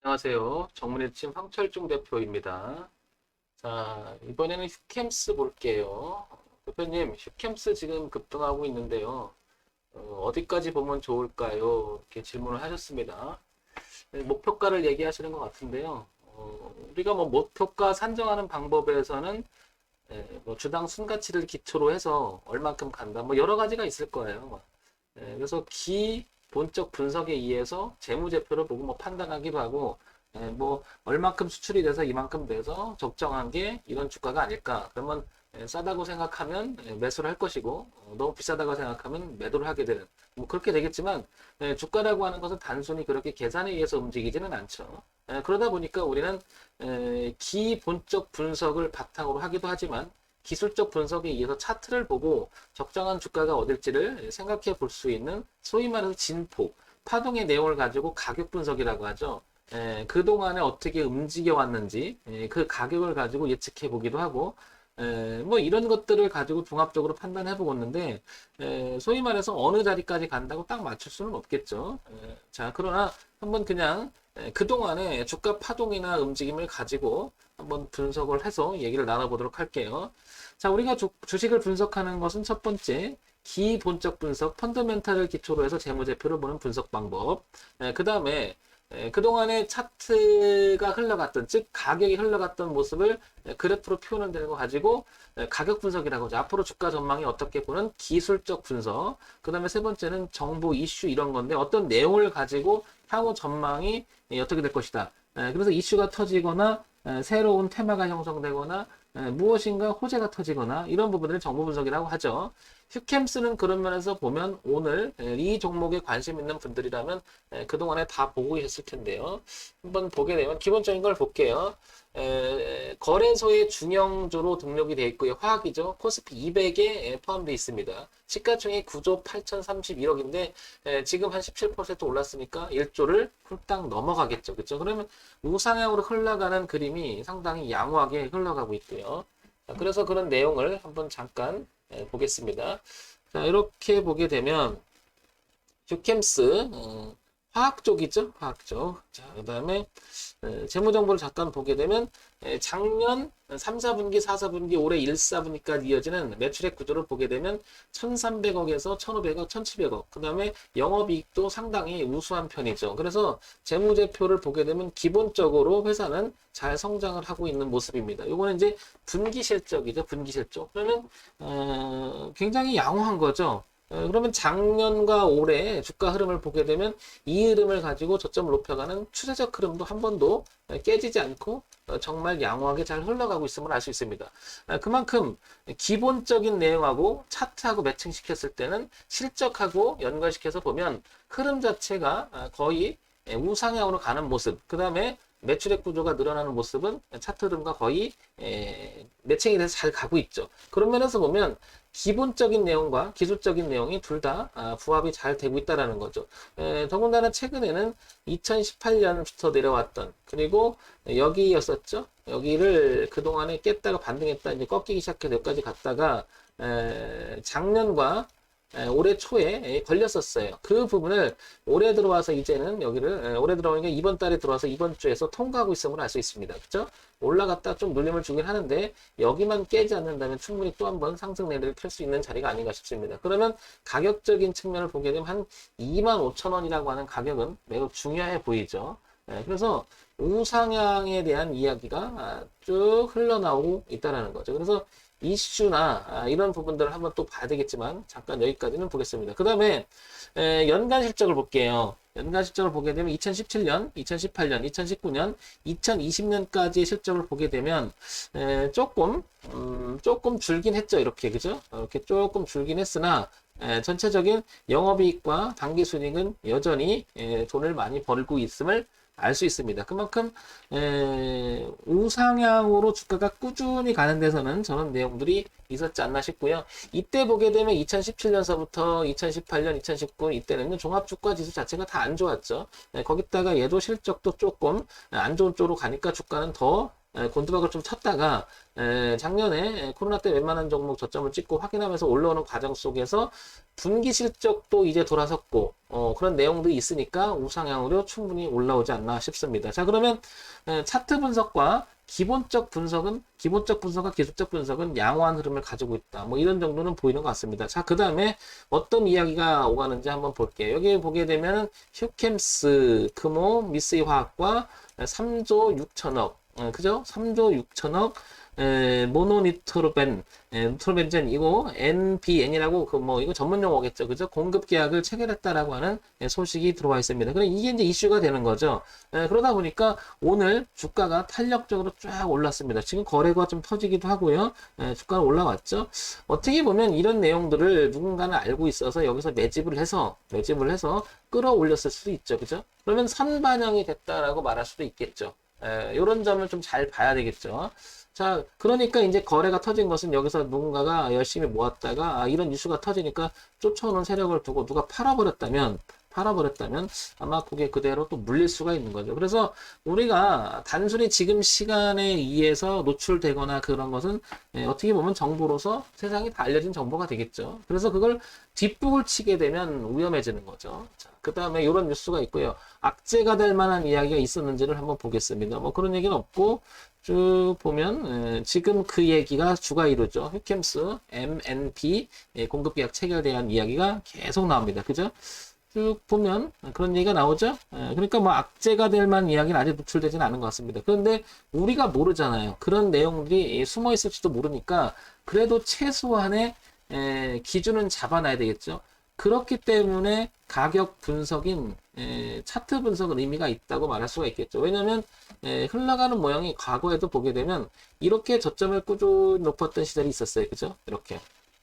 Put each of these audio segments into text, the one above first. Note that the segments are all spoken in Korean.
안녕하세요. 정문일침 황철중 대표입니다. 자, 이번에는 휴캠스 볼게요. 대표님, 휴캠스 지금 급등하고 있는데요. 디까지 보면 좋을까요? 이렇게 질문을 하셨습니다. 네, 목표가를 얘기하시는 것 같은데요. 우리가 뭐 목표가 산정하는 방법에서는 뭐 주당 순가치를 기초로 해서 얼만큼 간다. 뭐 여러 가지가 있을 거예요. 그래서 기본적 분석에 의해서 재무제표를 보고 뭐 판단하기도 하고, 뭐 얼만큼 수출이 돼서 이만큼 돼서 적정한 게 이런 주가가 아닐까. 그러면 싸다고 생각하면 매수를 할 것이고, 너무 비싸다고 생각하면 매도를 하게 되는, 뭐 그렇게 되겠지만, 주가라고 하는 것은 단순히 그렇게 계산에 의해서 움직이지는 않죠. 그러다 보니까 우리는 기본적 분석을 바탕으로 하기도 하지만 기술적 분석에 의해서 차트를 보고 적정한 주가가 어딜지를 생각해 볼 수 있는 소위 말해서 진폭, 파동의 내용을 가지고 가격 분석이라고 하죠. 그동안에 어떻게 움직여 왔는지 그 가격을 가지고 예측해 보기도 하고 뭐 이런 것들을 가지고 종합적으로 판단해 보겠는데 소위 말해서 어느 자리까지 간다고 딱 맞출 수는 없겠죠. 자, 그러나 한번 그냥 그동안의 주가 파동이나 움직임을 가지고 한번 분석을 해서 얘기를 나눠보도록 할게요. 자, 우리가 주식을 분석하는 것은 첫 번째, 기본적 분석, 펀더멘탈을 기초로 해서 재무제표를 보는 분석 방법. 그 다음에 그동안의 차트가 흘러갔던, 즉 가격이 흘러갔던 모습을 그래프로 표현을 되는 거 가지고 가격 분석이라고 하죠. 앞으로 주가 전망이 어떻게 보는 기술적 분석. 그 다음에 세 번째는 정보 이슈 이런 건데 어떤 내용을 가지고 향후 전망이 어떻게 될 것이다. 그래서 이슈가 터지거나 새로운 테마가 형성되거나 무엇인가 호재가 터지거나 이런 부분들을 정보 분석이라고 하죠. 휴캠스는 그런 면에서 보면 오늘 이 종목에 관심 있는 분들이라면 그동안에 다 보고 계셨을 텐데요. 한번 보게 되면 기본적인 걸 볼게요. 거래소의 중형주로 등록이 되어 있고요. 화학이죠. 코스피 200에 포함되어 있습니다. 시가총액 9조 8,031억인데 지금 한 17% 올랐으니까 1조를 훌딱 넘어가겠죠. 그렇죠? 그러면 우상향으로 흘러가는 그림이 상당히 양호하게 흘러가고 있고요. 자, 그래서 그런 내용을 한번 잠깐 보겠습니다. 자, 이렇게 보게 되면 휴캠스 화학 쪽이죠. 화학 쪽. 자, 그다음에 재무 정보를 잠깐 보게 되면 작년 3, 4분기, 4, 4분기, 올해 1, 4분기까지 이어지는 매출액 구조를 보게 되면 1,300억에서 1,500억, 1,700억. 그다음에 영업이익도 상당히 우수한 편이죠. 그래서 재무제표를 보게 되면 기본적으로 회사는 잘 성장을 하고 있는 모습입니다. 요거는 이제 분기 실적이죠. 분기 실적. 그러면 굉장히 양호한 거죠. 그러면 작년과 올해 주가 흐름을 보게 되면 이 흐름을 가지고 저점을 높여가는 추세적 흐름도 한 번도 깨지지 않고 정말 양호하게 잘 흘러가고 있음을 알 수 있습니다. 그만큼 기본적인 내용하고 차트하고 매칭시켰을 때는 실적하고 연관시켜서 보면 흐름 자체가 거의 우상향으로 가는 모습, 그 다음에 매출액 구조가 늘어나는 모습은 차트 흐름과 거의 매칭이 돼서 잘 가고 있죠. 그런 면에서 보면 기본적인 내용과 기술적인 내용이 둘 다 부합이 잘 되고 있다는 거죠. 더군다나 최근에는 2018년부터 내려왔던 그리고 여기였었죠. 여기를 그동안에 깼다가 반등했다 이제 꺾이기 시작해서 여기까지 갔다가 작년과 올해 초에 걸렸었어요. 그 부분을 올해 들어와서 이제는 여기를 올해 들어오니까 이번 달에 들어와서 이번 주에서 통과하고 있음을 알 수 있습니다. 그죠? 올라갔다 좀 눌림을 주긴 하는데 여기만 깨지 않는다면 충분히 또 한 번 상승 내리를 펼 수 있는 자리가 아닌가 싶습니다. 그러면 가격적인 측면을 보게 되면 한 25,000원이라고 하는 가격은 매우 중요해 보이죠. 그래서 우상향에 대한 이야기가 쭉 흘러나오고 있다는 거죠. 그래서 이슈나 이런 부분들을 한번 또 봐야 되겠지만 잠깐 여기까지는 보겠습니다. 그 다음에 연간 실적을 볼게요. 연간 실적을 보게 되면 2017년, 2018년, 2019년, 2020년까지의 실적을 보게 되면 조금 줄긴 했죠. 이렇게 그죠? 이렇게 조금 줄긴 했으나 전체적인 영업이익과 당기순이익은 여전히 돈을 많이 벌고 있음을 알 수 있습니다. 그만큼 우상향으로 주가가 꾸준히 가는 데서는 저런 내용들이 있었지 않나 싶고요. 이때 보게 되면 2017년서부터 2018년, 2019 이때는 종합주가지수 자체가 다 안 좋았죠. 거기다가 얘도 실적도 조금 안 좋은 쪽으로 가니까 주가는 더 곤두박을 좀 쳤다가 작년에 코로나 때 웬만한 종목 저점을 찍고 확인하면서 올라오는 과정 속에서 분기 실적도 이제 돌아섰고 그런 내용들이 있으니까 우상향으로 충분히 올라오지 않나 싶습니다. 자, 그러면 차트 분석과 기본적 분석과 기술적 분석은 양호한 흐름을 가지고 있다. 뭐 이런 정도는 보이는 것 같습니다. 자, 그 다음에 어떤 이야기가 오가는지 한번 볼게요. 여기 보게 되면 휴캠스, 크모, 미쓰이 화학과 3조 6천억, 그죠? 3조 6천억, 모노니트로벤, 니트로벤젠, 이거 NBN이라고 그 뭐 이거 전문 용어겠죠, 그죠? 공급 계약을 체결했다라고 하는 소식이 들어와 있습니다. 그래 이게 이제 이슈가 되는 거죠. 그러다 보니까 오늘 주가가 탄력적으로 쫙 올랐습니다. 지금 거래가 좀 터지기도 하고요. 주가는 올라왔죠. 어떻게 보면 이런 내용들을 누군가는 알고 있어서 여기서 매집을 해서 끌어올렸을 수도 있죠, 그죠? 그러면 선반영이 됐다라고 말할 수도 있겠죠. 이런 점을 좀 잘 봐야 되겠죠. 자, 그러니까 이제 거래가 터진 것은 여기서 누군가가 열심히 모았다가 이런 뉴스가 터지니까 쫓아오는 세력을 두고 누가 팔아버렸다면 아마 그게 그대로 또 물릴 수가 있는 거죠. 그래서 우리가 단순히 지금 시간에 의해서 노출되거나 그런 것은 어떻게 보면 정보로서 세상에 다 알려진 정보가 되겠죠. 그래서 그걸 뒷북을 치게 되면 위험해지는 거죠. 자, 그 다음에 이런 뉴스가 있고요. 악재가 될 만한 이야기가 있었는지를 한번 보겠습니다. 뭐 그런 얘기는 없고 쭉 보면 지금 그 얘기가 주가 이루죠. 휴캠스, MNP 공급계약 체결에 대한 이야기가 계속 나옵니다. 그죠? 쭉 보면 그런 얘기가 나오죠. 그러니까 뭐 악재가 될 만한 이야기는 아직 노출되지는 않은 것 같습니다. 그런데 우리가 모르잖아요. 그런 내용들이 숨어 있을지도 모르니까 그래도 최소한의 기준은 잡아놔야 되겠죠. 그렇기 때문에 가격 분석인 차트 분석은 의미가 있다고 말할 수가 있겠죠. 왜냐하면 흘러가는 모양이 과거에도 보게 되면 이렇게 저점을 꾸준히 높았던 시절이 있었어요. 그죠? 이렇게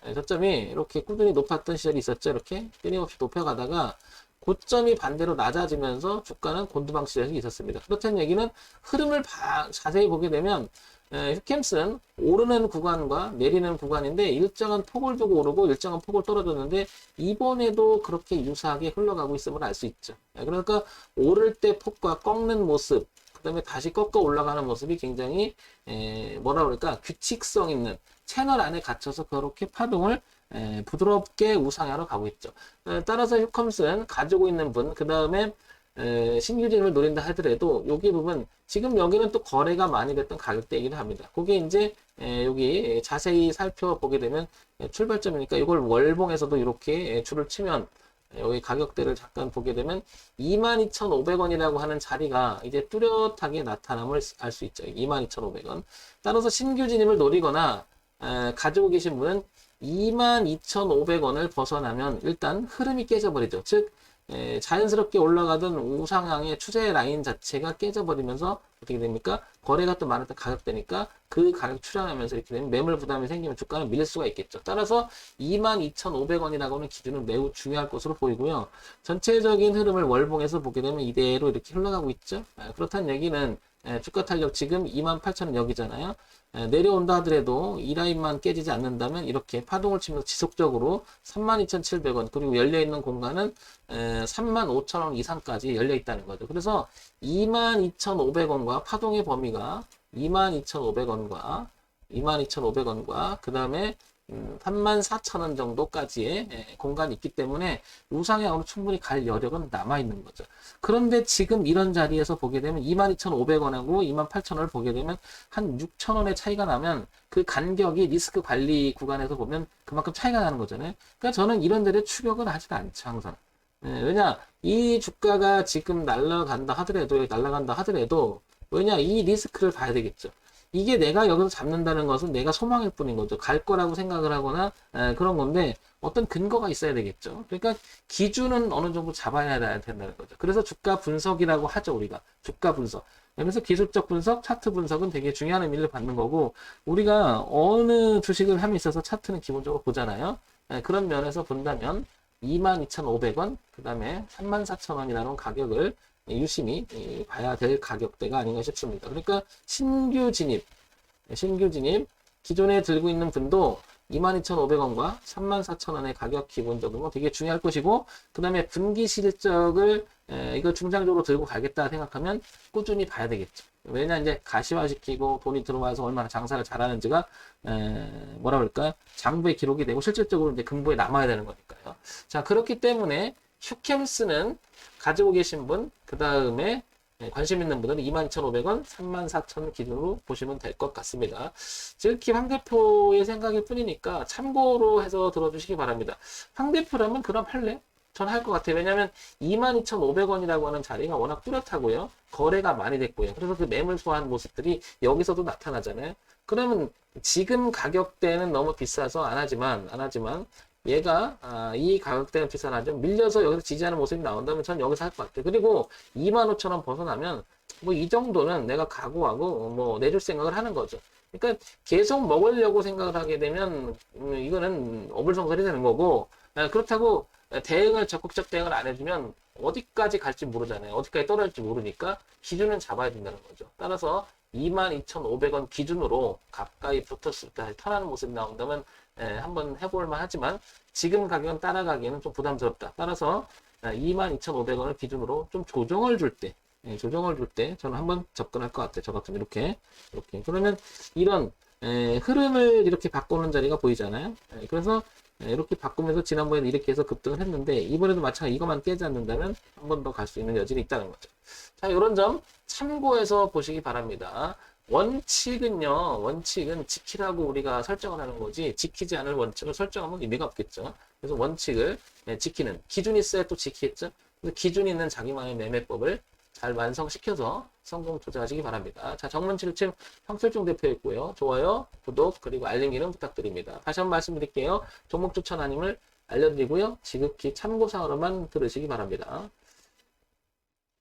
저점이 이렇게 꾸준히 높았던 시절이 있었죠. 이렇게 끊임없이 높여가다가 고점이 반대로 낮아지면서 주가는 곤두방 시절이 있었습니다. 그렇다는 얘기는 흐름을 자세히 보게 되면 휴캠스는 오르는 구간과 내리는 구간인데 일정한 폭을 두고 오르고 일정한 폭을 떨어졌는데 이번에도 그렇게 유사하게 흘러가고 있음을 알 수 있죠. 그러니까 오를 때 폭과 꺾는 모습, 그 다음에 다시 꺾어 올라가는 모습이 굉장히 뭐라 그럴까 규칙성 있는 채널 안에 갇혀서 그렇게 파동을 부드럽게 우상향으로 가고 있죠. 따라서 휴컴스는 가지고 있는 분, 그 다음에 신규진을 노린다 하더라도 여기 부분 지금 여기는 또 거래가 많이 됐던 가격대이기도 합니다. 그게 이제 여기 자세히 살펴보게 되면 출발점이니까 이걸 월봉에서도 이렇게 줄을 치면 여기 가격대를 잠깐 보게 되면 22,500원이라고 하는 자리가 이제 뚜렷하게 나타남을 알 수 있죠. 22,500원. 따라서 신규 진입을 노리거나 가지고 계신 분은 22,500원을 벗어나면 일단 흐름이 깨져버리죠. 즉 자연스럽게 올라가던 우상향의 추세 라인 자체가 깨져버리면서 어떻게 됩니까? 거래가 또 많았던 가격대니까 그 가격 출현하면서 이렇게 되면 매물 부담이 생기면 주가는 밀릴 수가 있겠죠. 따라서 22,500원이라고 하는 기준은 매우 중요할 것으로 보이고요. 전체적인 흐름을 월봉에서 보게 되면 이대로 이렇게 흘러가고 있죠. 그렇다는 얘기는 주가 탄력 지금 28,000원 여기잖아요. 내려온다 하더라도 이 라인만 깨지지 않는다면 이렇게 파동을 치면서 지속적으로 32,700원 그리고 열려있는 공간은 35,000원 이상까지 열려 있다는 거죠. 그래서 22,500원과 파동의 범위가 22,500원과 그 다음에 34,000원 정도까지의 공간이 있기 때문에 우상향으로 충분히 갈 여력은 남아있는 거죠. 그런데 지금 이런 자리에서 보게 되면 22,500원하고 28,000원을 보게 되면 한 6,000원의 차이가 나면 그 간격이 리스크 관리 구간에서 보면 그만큼 차이가 나는 거잖아요. 그러니까 저는 이런 데를 추격은 하지도 않죠, 항상. 왜냐, 이 주가가 지금 날아간다 하더라도, 왜냐, 이 리스크를 봐야 되겠죠. 이게 내가 여기서 잡는다는 것은 내가 소망일 뿐인 거죠. 갈 거라고 생각을 하거나 그런 건데 어떤 근거가 있어야 되겠죠. 그러니까 기준은 어느 정도 잡아야 된다는 거죠. 그래서 주가 분석이라고 하죠, 우리가. 주가 분석. 그래서 기술적 분석, 차트 분석은 되게 중요한 의미를 받는 거고 우리가 어느 주식을 함에 있어서 차트는 기본적으로 보잖아요. 그런 면에서 본다면 22,500원, 그 다음에 34,000원이라는 가격을 유심히 봐야 될 가격대가 아닌가 싶습니다. 그러니까 신규 진입, 기존에 들고 있는 분도 22,500원과 34,000원의 가격 기본적으로 되게 중요할 것이고, 그 다음에 분기 실적을 이걸 중장적으로 들고 가겠다 생각하면 꾸준히 봐야 되겠죠. 왜냐, 이제 가시화시키고 돈이 들어와서 얼마나 장사를 잘하는지가 뭐라 그럴까, 장부의 기록이 되고 실질적으로 이제 금고에 남아야 되는 거니까요. 자, 그렇기 때문에 휴캠스는 가지고 계신 분, 그 다음에 관심 있는 분들은 22,500원, 34,000원 기준으로 보시면 될 것 같습니다. 지극히 황 대표의 생각일 뿐이니까 참고로 해서 들어주시기 바랍니다. 황 대표라면 그럼 할래? 전 할 것 같아요. 왜냐하면 22,500원이라고 하는 자리가 워낙 뚜렷하고요. 거래가 많이 됐고요. 그래서 그 매물 소화한 모습들이 여기서도 나타나잖아요. 그러면 지금 가격대는 너무 비싸서 안 하지만 얘가 이 가격대는 비싸나죠. 밀려서 여기서 지지하는 모습이 나온다면 전 여기서 할 것 같아요. 그리고 25,000원 벗어나면 뭐 이 정도는 내가 각오하고 뭐 내줄 생각을 하는 거죠. 그러니까 계속 먹으려고 생각을 하게 되면 이거는 어불성설이 되는 거고, 그렇다고 대응을 적극적 대응을 안 해주면 어디까지 갈지 모르잖아요. 어디까지 떨어질지 모르니까 기준은 잡아야 된다는 거죠. 따라서 22,500원 기준으로 가까이 붙었을 때 턴하는 모습이 나온다면 한번 해볼만 하지만 지금 가격은 따라가기에는 좀 부담스럽다. 따라서 22,500원을 기준으로 좀 조정을 줄 때, 저는 한번 접근할 것 같아요. 저 같으면 이렇게. 그러면 이런 흐름을 이렇게 바꾸는 자리가 보이잖아요. 그래서 이렇게 바꾸면서 지난번에는 이렇게 해서 급등을 했는데 이번에도 마찬가지 이것만 깨지 않는다면 한 번 더 갈 수 있는 여지는 있다는 거죠. 자, 이런 점 참고해서 보시기 바랍니다. 원칙은 지키라고 우리가 설정을 하는 거지 지키지 않을 원칙을 설정하면 의미가 없겠죠. 그래서 원칙을 지키는 기준이 있어야 또 지키겠죠. 그래서 기준이 있는 자기만의 매매법을 잘 완성시켜서 성공 도전하시기 바랍니다. 자, 정문칠층 황철중 대표였고요. 좋아요, 구독, 그리고 알림 기능 부탁드립니다. 다시 한번 말씀드릴게요. 종목 추천 아님을 알려드리고요. 지극히 참고사항으로만 들으시기 바랍니다.